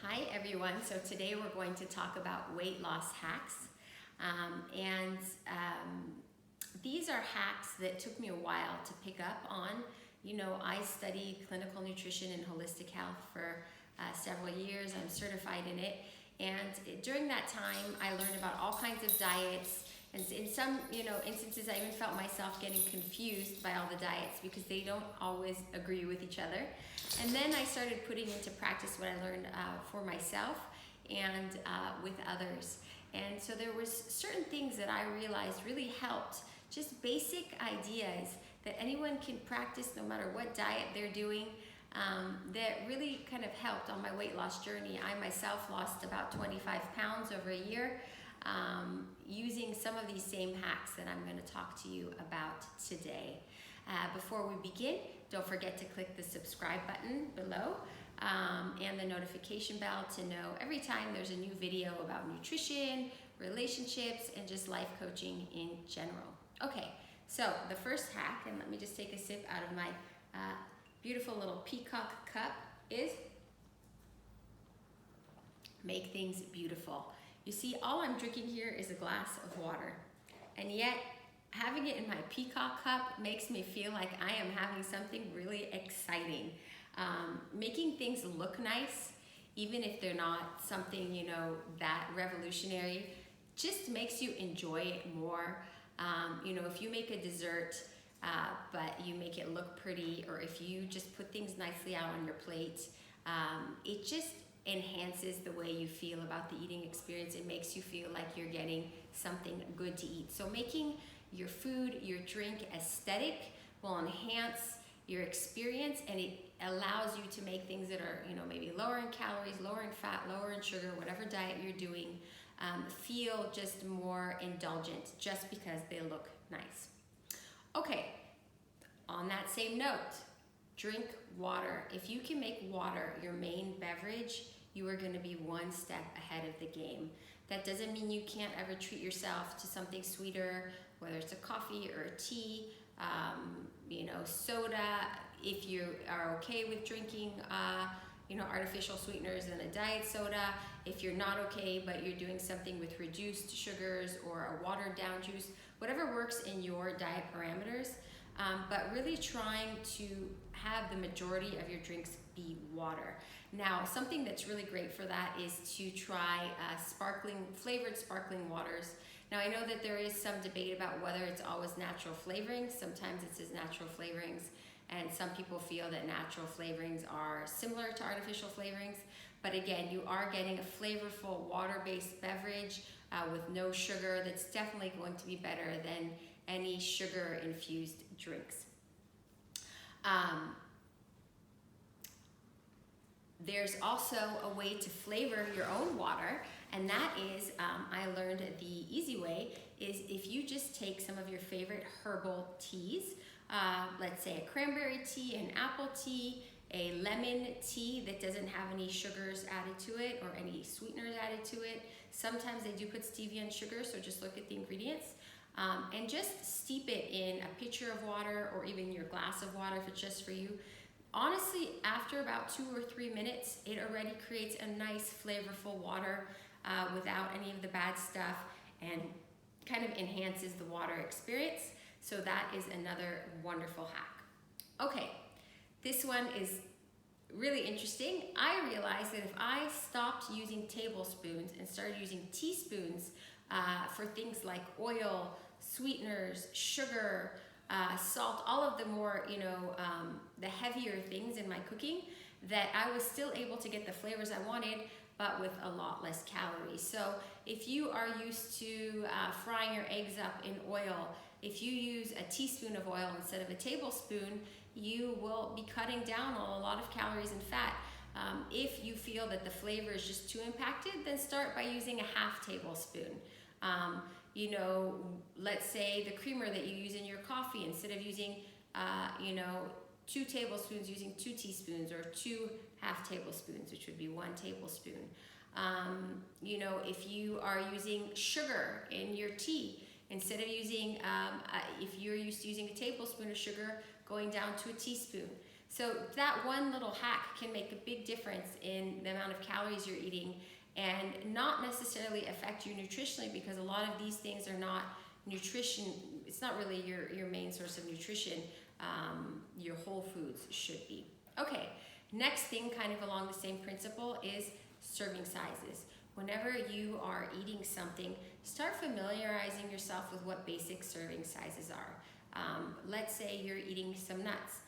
Hi everyone, so today we're going to talk about weight loss hacks. And these are hacks that took me a while to pick up on. You know, I studied clinical nutrition and holistic health for several years. I'm certified in it. And during that time, I learned about all kinds of diets. And in some, instances, I even felt myself getting confused by all the diets because they don't always agree with each other. And then I started putting into practice what I learned for myself and with others. And so there was certain things that I realized really helped, just basic ideas that anyone can practice no matter what diet they're doing, that really kind of helped on my weight loss journey. I myself lost about 25 pounds over a year using some of these same hacks that I'm going to talk to you about today. Before we begin, don't forget to click the subscribe button below and the notification bell to know every time there's a new video about nutrition, relationships, and just life coaching in general. Okay, so the first hack, and let me just take a sip out of my beautiful little peacock cup, is make things beautiful. You see, all I'm drinking here is a glass of water, and yet having it in my peacock cup makes me feel like I am having something really exciting. Making things look nice, even if they're not something, that revolutionary, just makes you enjoy it more. If you make a dessert, but you make it look pretty, or if you just put things nicely out on your plate, it just enhances the way you feel about the eating experience. It makes you feel like you're getting something good to eat. So making your food, your drink aesthetic will enhance your experience, and it allows you to make things that are, maybe lower in calories, lower in fat, lower in sugar, whatever diet you're doing, feel just more indulgent just because they look nice. Okay, on that same note, drink water. If you can make water your main beverage, you are going to be one step ahead of the game. That doesn't mean you can't ever treat yourself to something sweeter, whether it's a coffee or a tea, soda. If you are okay with drinking, artificial sweeteners and a diet soda, if you're not okay, but you're doing something with reduced sugars or a watered down juice, whatever works in your diet parameters, but really trying to have the majority of your drinks be water. Now, something that's really great for that is to try flavored sparkling waters. Now, I know that there is some debate about whether it's always natural flavorings. Sometimes it says natural flavorings, and some people feel that natural flavorings are similar to artificial flavorings. But again, you are getting a flavorful water-based beverage with no sugar that's definitely going to be better than any sugar-infused drinks. There's also a way to flavor your own water, and that is, I learned the easy way, is if you just take some of your favorite herbal teas, let's say a cranberry tea, an apple tea, a lemon tea that doesn't have any sugars added to it or any sweeteners added to it. Sometimes they do put stevia and sugar, so just look at the ingredients. And just steep it in a pitcher of water or even your glass of water if it's just for you. Honestly, after about 2 or 3 minutes, it already creates a nice flavorful water without any of the bad stuff, and kind of enhances the water experience. So that is another wonderful hack. Okay, this one is really interesting. I realized that if I stopped using tablespoons and started using teaspoons for things like oil, sweeteners, sugar, salt, all of the more, the heavier things in my cooking, that I was still able to get the flavors I wanted, but with a lot less calories. So if you are used to frying your eggs up in oil, if you use a teaspoon of oil instead of a tablespoon, you will be cutting down on a lot of calories and fat. If you feel that the flavor is just too impacted, then start by using a half tablespoon. Let's say the creamer that you use in your coffee, instead of using, 2 tablespoons, using 2 teaspoons, or 2 half tablespoons, which would be 1 tablespoon. If you are using sugar in your tea, instead of using, if you're used to using a tablespoon of sugar, going down to a teaspoon. So that one little hack can make a big difference in the amount of calories you're eating and not necessarily affect you nutritionally, because a lot of these things are not nutrition. It's not really your main source of nutrition. Your whole foods should be. Okay, next thing kind of along the same principle is serving sizes. Whenever you are eating something, start familiarizing yourself with what basic serving sizes are. Let's say you're eating some nuts.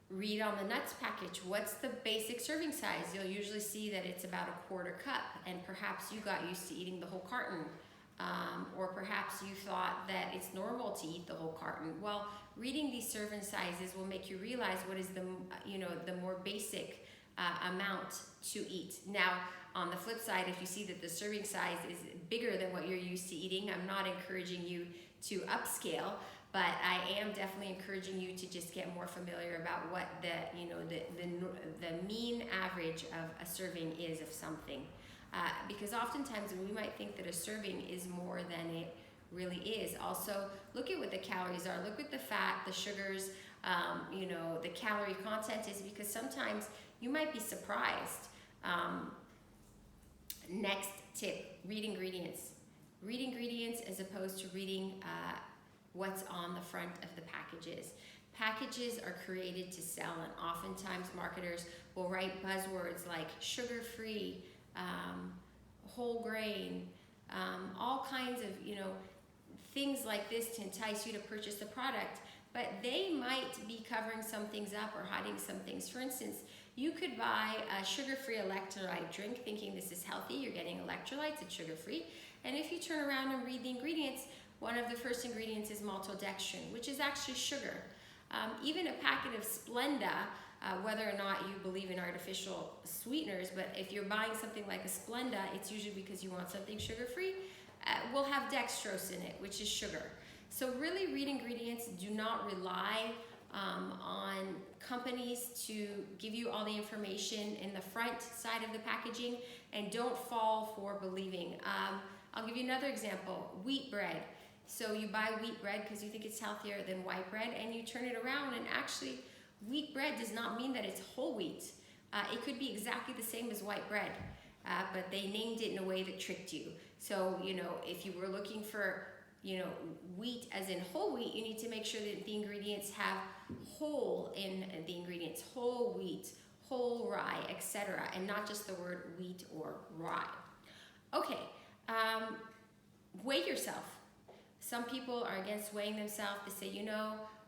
Read on the nuts package, what's the basic serving size? You'll usually see that it's about a 1/4 cup, and perhaps you got used to eating the whole carton. Or perhaps you thought that it's normal to eat the whole carton. Well, reading these serving sizes will make you realize what is the more basic amount to eat. Now, on the flip side, if you see that the serving size is bigger than what you're used to eating, I'm not encouraging you to upscale, but I am definitely encouraging you to just get more familiar about what the mean average of a serving is of something. Because oftentimes we might think that a serving is more than it really is. Also, look at what the calories are. Look at the fat, the sugars, the calorie content is, because sometimes you might be surprised. Next tip, read ingredients. Read ingredients as opposed to reading what's on the front of the packages. Packages are created to sell, and oftentimes marketers will write buzzwords like sugar-free, whole grain, all kinds of things like this to entice you to purchase the product, but they might be covering some things up or hiding some things. For instance, you could buy a sugar-free electrolyte drink thinking this is healthy, you're getting electrolytes, it's sugar-free, and if you turn around and read the ingredients, one of the first ingredients is maltodextrin, which is actually sugar. Even a packet of Splenda, whether or not you believe in artificial sweeteners, but if you're buying something like a Splenda, it's usually because you want something sugar-free, will have dextrose in it, which is sugar. So really read ingredients. Do not rely on companies to give you all the information in the front side of the packaging, and don't fall for believing. I'll give you another example, wheat bread. So you buy wheat bread because you think it's healthier than white bread, and you turn it around, and actually wheat bread does not mean that it's whole wheat. It could be exactly the same as white bread, but they named it in a way that tricked you. So, if you were looking for, wheat as in whole wheat, you need to make sure that the ingredients have whole in the ingredients, whole wheat, whole rye, etc., and not just the word wheat or rye. Okay, weigh yourself. Some people are against weighing themselves. They say,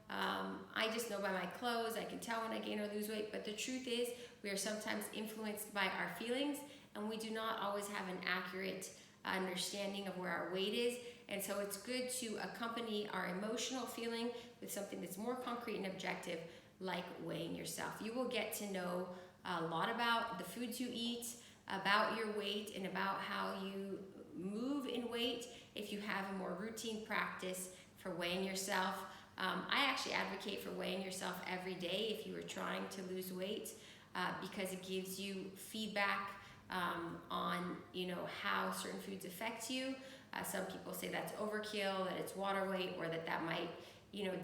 I just know by my clothes, I can tell when I gain or lose weight. But the truth is, we are sometimes influenced by our feelings, and we do not always have an accurate understanding of where our weight is. And so it's good to accompany our emotional feeling with something that's more concrete and objective, like weighing yourself. You will get to know a lot about the foods you eat, about your weight, and about how you move in weight if you have a more routine practice for weighing yourself. I actually advocate for weighing yourself every day if you are trying to lose weight, because it gives you feedback on how certain foods affect you. Some people say that's overkill, that it's water weight, or that might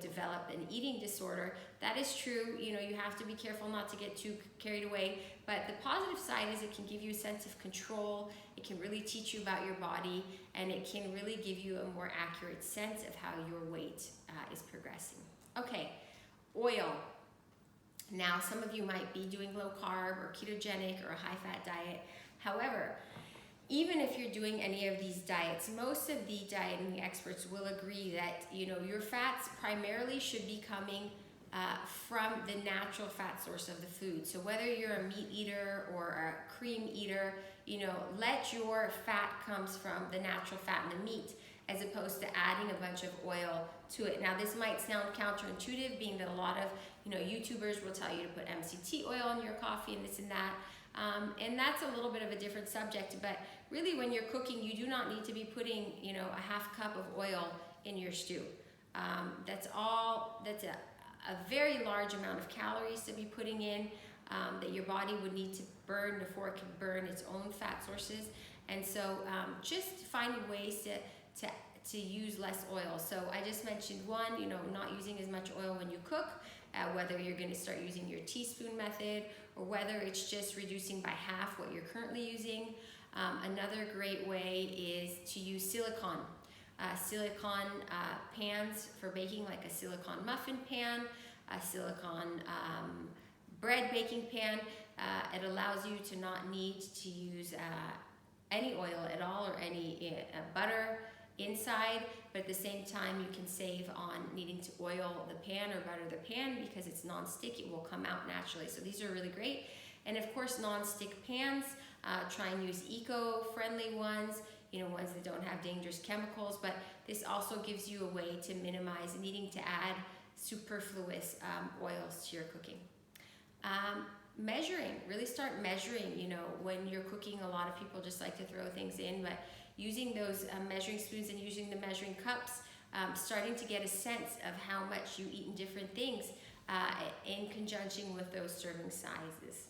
develop an eating disorder. That is true. You have to be careful not to get too carried away. But the positive side is it can give you a sense of control. It can really teach you about your body, and it can really give you a more accurate sense of how your weight is progressing. Okay, oil. Now, some of you might be doing low carb or ketogenic or a high fat diet. However, even if you're doing any of these diets, most of the dieting experts will agree that your fats primarily should be coming from the natural fat source of the food. So whether you're a meat eater or a cream eater, let your fat comes from the natural fat in the meat, as opposed to adding a bunch of oil to it. Now, this might sound counterintuitive, being that a lot of YouTubers will tell you to put MCT oil in your coffee and this and that. And that's a little bit of a different subject, but really when you're cooking, you do not need to be putting, a 1/2 cup of oil in your stew. That's a very large amount of calories to be putting in, that your body would need to burn before it can burn its own fat sources. And so just finding ways to use less oil. So I just mentioned one, not using as much oil when you cook. whether you're going to start using your teaspoon method or whether it's just reducing by half what you're currently using. Another great way is to use silicone. Silicone pans for baking, like a silicone muffin pan, a silicone bread baking pan. It allows you to not need to use any oil at all or any butter inside, but at the same time you can save on needing to oil the pan or butter the pan because it's non-stick. It will come out naturally. So these are really great. And of course, non-stick pans, try and use eco-friendly ones, ones that don't have dangerous chemicals, but this also gives you a way to minimize needing to add superfluous oils to your cooking. Measuring, really start measuring, when you're cooking. A lot of people just like to throw things in, but using those measuring spoons and using the measuring cups, starting to get a sense of how much you eat in different things in conjunction with those serving sizes.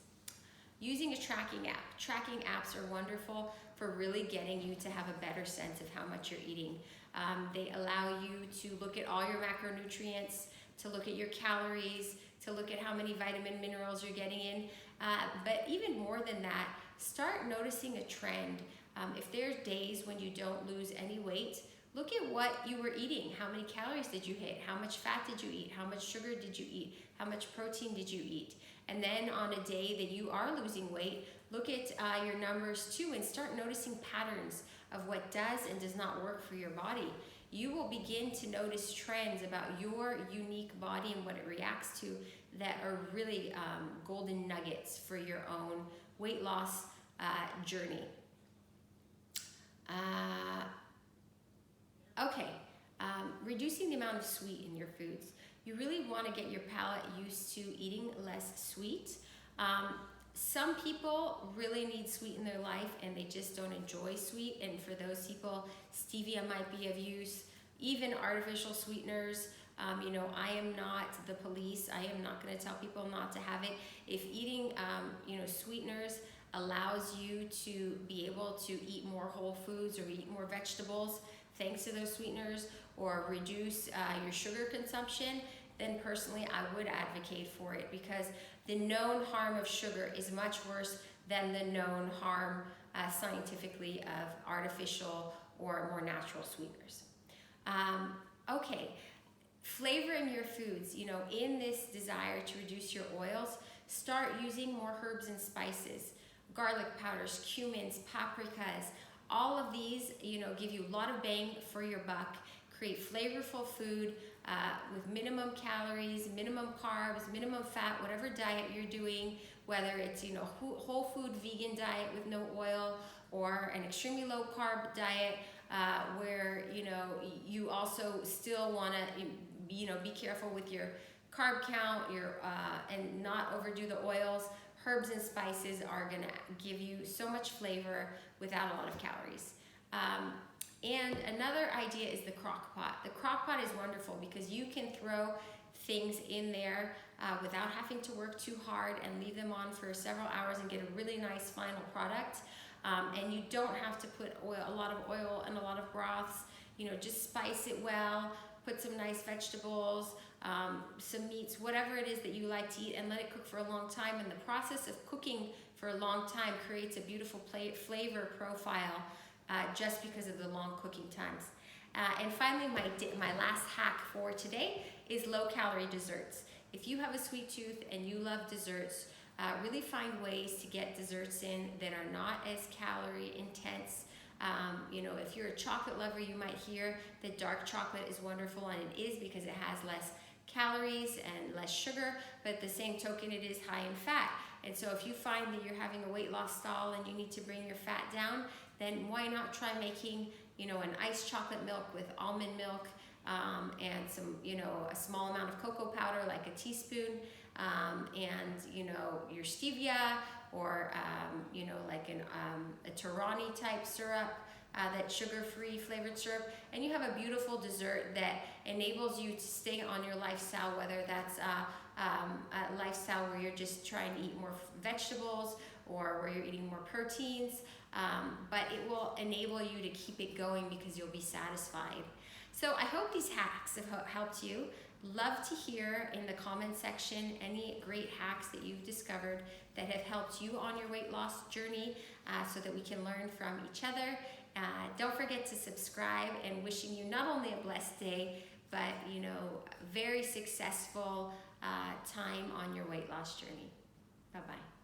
Using a tracking app. Tracking apps are wonderful for really getting you to have a better sense of how much you're eating. They allow you to look at all your macronutrients, to look at your calories, to look at how many vitamin minerals you're getting in. But even more than that, start noticing a trend. If there are days when you don't lose any weight, look at what you were eating. How many calories did you hit? How much fat did you eat? How much sugar did you eat? How much protein did you eat? And then on a day that you are losing weight, look at your numbers too and start noticing patterns of what does and does not work for your body. You will begin to notice trends about your unique body and what it reacts to that are really golden nuggets for your own weight loss journey. Reducing the amount of sweet in your foods. You really want to get your palate used to eating less sweet. Some people really need sweet in their life and they just don't enjoy sweet, and for those people, stevia might be of use. Even artificial sweeteners. I am not the police. I am not going to tell people not to have it. If eating, sweeteners allows you to be able to eat more whole foods or eat more vegetables thanks to those sweeteners, or reduce your sugar consumption, then personally I would advocate for it, because the known harm of sugar is much worse than the known harm scientifically of artificial or more natural sweeteners. Flavoring your foods. In this desire to reduce your oils, start using more herbs and spices, garlic powders, cumins, paprikas. All of these, give you a lot of bang for your buck, create flavorful food with minimum calories, minimum carbs, minimum fat, whatever diet you're doing, whether it's, whole food vegan diet with no oil, or an extremely low carb diet where, you also still want to, be careful with your carb count, and not overdo the oils. Herbs and spices are going to give you so much flavor without a lot of calories. And another idea is the crock pot. The crock pot is wonderful because you can throw things in there without having to work too hard and leave them on for several hours and get a really nice final product. And you don't have to put a lot of oil and a lot of broths. Just spice it well, put some nice vegetables, some meats, whatever it is that you like to eat, and let it cook for a long time. And the process of cooking for a long time creates a beautiful flavor profile just because of the long cooking times. And finally, my last hack for today is low-calorie desserts. If you have a sweet tooth and you love desserts, really find ways to get desserts in that are not as calorie intense. If you're a chocolate lover, you might hear that dark chocolate is wonderful, and it is because it has less calories and less sugar, but at the same token, it is high in fat. And so if you find that you're having a weight loss stall and you need to bring your fat down, then why not try making, an iced chocolate milk with almond milk and some, a small amount of cocoa powder, like a teaspoon, and, your stevia, or, like a Torani type syrup, that sugar-free flavored syrup, and you have a beautiful dessert that enables you to stay on your lifestyle, whether that's a lifestyle where you're just trying to eat more vegetables or where you're eating more proteins, but it will enable you to keep it going because you'll be satisfied. So I hope these hacks have helped you. Love to hear in the comment section any great hacks that you've discovered that have helped you on your weight loss journey, so that we can learn from each other. Don't forget to subscribe, and wishing you not only a blessed day, but very successful time on your weight loss journey. Bye-bye.